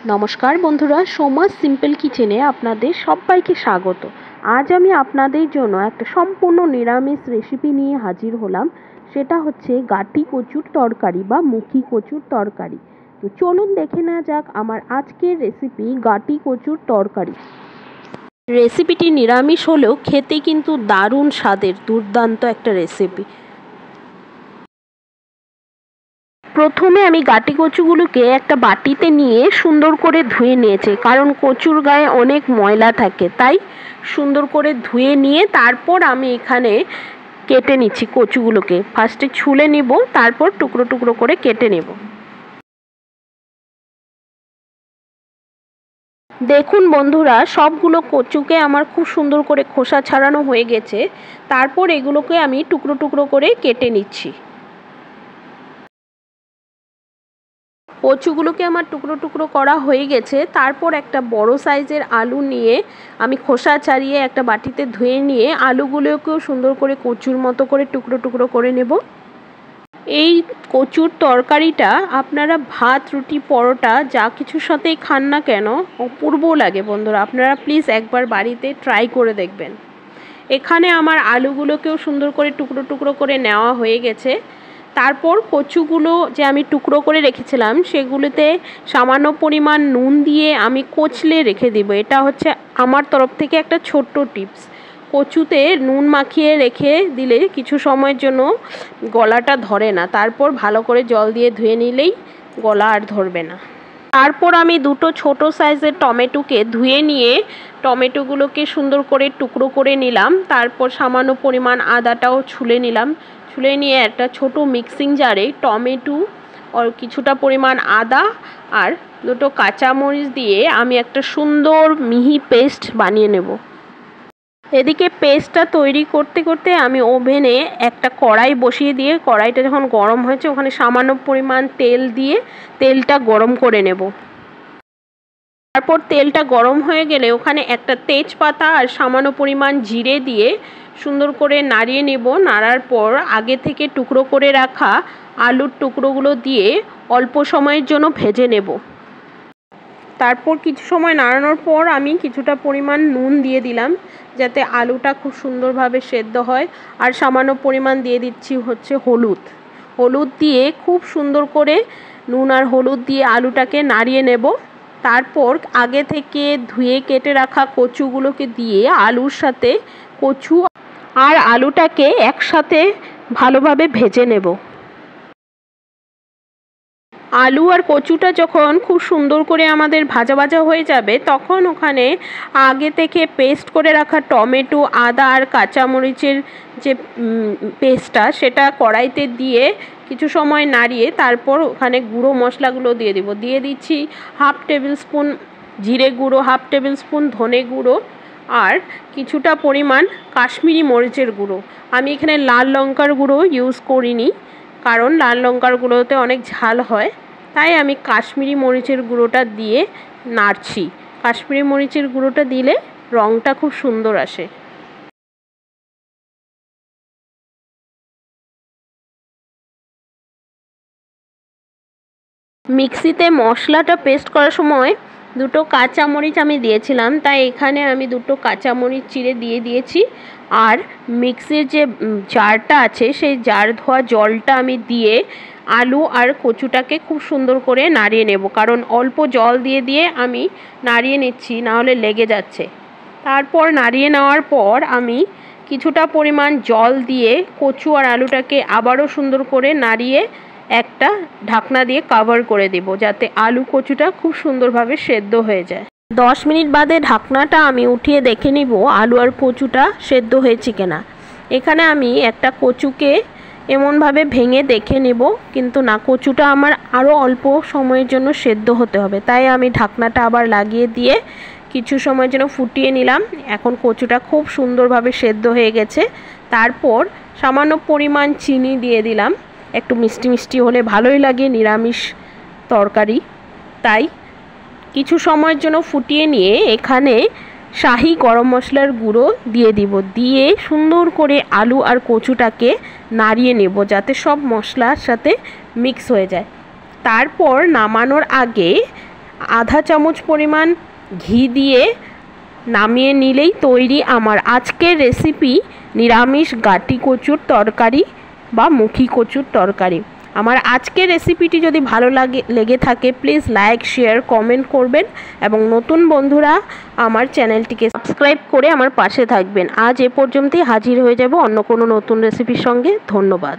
নমস্কার বন্ধুরা, সোমাস সিম্পল কিচেনে আপনাদের সবাইকে স্বাগত। আজ আমি আপনাদের জন্য একটা সম্পূর্ণ নিরামিষ রেসিপি নিয়ে হাজির হলাম। সেটা হচ্ছে গাটি কচুর তরকারি বা মুখি কচুর তরকারি। তো চলুন দেখে নেওয়া যাক আমার আজকের রেসিপি গাটি কচুর তরকারি। রেসিপিটি নিরামিষ হলেও খেতে কিন্তু দারুণ স্বাদের, দুর্দান্ত একটা রেসিপি। প্রথমে আমি গাটি কচুগুলোকে একটা বাটিতে নিয়ে সুন্দর করে ধুয়ে নিয়েছি, কারণ কচুর গায়ে অনেক ময়লা থাকে, তাই সুন্দর করে ধুয়ে নিয়ে তারপর আমি এখানে কেটে নিচ্ছি কচুগুলোকে। ফার্স্টে ছুলে নিব, তারপর টুকরো টুকরো করে কেটে নেব। দেখুন বন্ধুরা, সবগুলো কচুকে আমার খুব সুন্দর করে খোসা ছাড়ানো হয়ে গেছে। তারপর এগুলোকে আমি টুকরো টুকরো করে কেটে নিচ্ছি। কচুগুলোকে আমার টুকরো টুকরো করা হয়ে গেছে। তারপর একটা বড় সাইজের আলু নিয়ে আমি খোসা ছাড়িয়ে একটা বাটিতে ধুয়ে নিয়ে আলুগুলোকেও সুন্দর করে কচুর মতো করে টুকরো টুকরো করে নেব। এই কচুর তরকারিটা আপনারা ভাত, রুটি, পরোটা যা কিছুর সাথেই খান না কেন অপূর্ব লাগে বন্ধুরা। আপনারা প্লিজ একবার বাড়িতে ট্রাই করে দেখবেন। এখানে আমার আলুগুলোকেও সুন্দর করে টুকরো টুকরো করে নেওয়া হয়ে গেছে। তারপর কচুগুলো যে আমি টুকরো করে রেখেছিলাম সেগুলোতে সামান্য পরিমাণ নুন দিয়ে আমি কচলে রেখে দিব। এটা হচ্ছে আমার তরফ থেকে একটা ছোট্ট টিপস। কচুতে নুন মাখিয়ে রেখে দিলে কিছু সময়ের জন্য গলাটা ধরে না। তারপর ভালো করে জল দিয়ে ধুয়ে নিলেই গলা আর ধরবে না। তারপর আমি দুটো ছোট সাইজের টমেটোকে ধুয়ে নিয়ে টমেটোগুলোকে সুন্দর করে টুকরো করে নিলাম। তারপর সামান্য পরিমাণ আদাটাও ছুলে নিলাম। ছুলে নিয়ে একটা ছোট মিক্সিং জারে টমেটো আর কিছুটা পরিমাণ আদা আর দুটো কাঁচামরিচ দিয়ে আমি একটা সুন্দর মিহি পেস্ট বানিয়ে নেব। এদিকে পেস্টটা তৈরি করতে করতে আমি ওভেনে একটা কড়াই বসিয়ে দিয়ে কড়াইটা যখন গরম হয়েছে ওখানে সামান্য পরিমাণ তেল দিয়ে তেলটা গরম করে নেব। তারপর তেলটা গরম হয়ে গেলে ওখানে একটা তেজপাতা আর সামান্য পরিমাণ জিরে দিয়ে সুন্দর করে নাড়িয়ে নেব। নাড়ার পর আগে থেকে টুকরো করে রাখা আলুর টুকরোগুলো দিয়ে অল্প সময়ের জন্য ভেজে নেব। তারপর কিছু সময় নাড়ানোর পর আমি কিছুটা পরিমাণ নুন দিয়ে দিলাম যাতে আলুটা খুব সুন্দরভাবে সেদ্ধ হয়। আর সামান্য পরিমাণ দিয়ে দিচ্ছি হচ্ছে হলুদ। হলুদ দিয়ে খুব সুন্দর করে নুন আর হলুদ দিয়ে আলুটাকে নাড়িয়ে নেব। তারপর আগে থেকে ধুয়ে কেটে রাখা কচুগুলোকে দিয়ে আলুর সাথে কচু আর আলুটাকে একসাথে ভালোভাবে ভেজে নেব। আলু আর কচুটা যখন খুব সুন্দর করে আমাদের ভাজা ভাজা হয়ে যাবে তখন ওখানে আগে থেকে পেস্ট করে রাখা টমেটো, আদা আর কাঁচামরিচের যে পেস্টটা সেটা কড়াইতে দিয়ে কিছু সময় নাড়িয়ে তারপর ওখানে গুঁড়ো মশলাগুলো দিয়ে দেব। দিয়ে দিচ্ছি 1/2 টেবিল স্পুন জিরে গুঁড়ো, 1/2 টেবিল স্পুন ধনে গুঁড়ো আর কিছুটা পরিমাণ কাশ্মীরি মরিচের গুঁড়ো। আমি এখানে লাল লঙ্কার গুঁড়ো ইউজ করিনি, কারণ লাল লঙ্কার গুঁড়োতে অনেক ঝাল হয়, তাই আমি কাশ্মীরি মরিচের গুঁড়োটা দিয়ে নাড়ছি। কাশ্মীরি মরিচের গুঁড়োটা দিলে রঙটা খুব সুন্দর আসে। মিক্সিতে মশলাটা পেস্ট করার সময় দুটো কাঁচামরিচ আমি দিয়েছিলাম, তাই এখানে আমি দুটো কাঁচামরিচ চিড়ে দিয়ে দিয়েছি। আর মিক্সির যে জারটা আছে সেই জার ধোয়া জলটা আমি দিয়ে আলু আর কচুটাকে খুব সুন্দর করে নাড়িয়ে নেব, কারণ অল্প জল দিয়ে দিয়ে আমি নাড়িয়ে নিচ্ছি, নাহলে লেগে যাচ্ছে। তারপর নাড়িয়ে নেওয়ার পর আমি কিছুটা পরিমাণ জল দিয়ে কচু আর আলুটাকে আবারও সুন্দর করে নাড়িয়ে একটা ঢাকনা দিয়ে কভার করে দেব, যাতে আলু কচুটা খুব সুন্দরভাবে সেদ্ধ হয়ে যায়। 10 মিনিট বাদে ঢাকনাটা আমি উঠিয়ে দেখে নিব আলু আর কচুটা সেদ্ধ হয়েছে কিনা। এখানে আমি একটা কচুকে এমনভাবে ভেঙে দেখে নেব, কিন্তু না, কচুটা আমার আরও অল্প সময়ের জন্য সেদ্ধ হতে হবে, তাই আমি ঢাকনাটা আবার লাগিয়ে দিয়ে কিছু সময়ের জন্য ফুটিয়ে নিলাম। এখন কচুটা খুব সুন্দরভাবে সেদ্ধ হয়ে গেছে। তারপর সামান্য পরিমাণ চিনি দিয়ে দিলাম। একটু মিষ্টি মিষ্টি হলে ভালোই লাগে নিরামিষ তরকারি, তাই কিছু সময়ের জন্য ফুটিয়ে নিয়ে এখানে শাহি গরম মশলার গুঁড়ো দিয়ে দিব। দিয়ে সুন্দর করে আলু আর কচুটাকে নাড়িয়ে নেব যাতে সব মশলার সাথে মিক্স হয়ে যায়। তারপর নামানোর আগে আধা চামচ পরিমাণ ঘি দিয়ে নামিয়ে নিলেই তৈরি আমার আজকের রেসিপি নিরামিষ গাটি কচুর তরকারি বা মুখী কচুর তরকারি। আমার আজকের রেসিপিটি যদি ভালো লেগে থাকে প্লিজ লাইক শেয়ার কমেন্ট করবেন এবং নতুন বন্ধুরা আমার চ্যানেলটিকে সাবস্ক্রাইব করে আমার পাশে থাকবেন। আজ এ পর্যন্তই, হাজির হয়ে যাব অন্য কোনো নতুন রেসিপির সঙ্গে। ধন্যবাদ।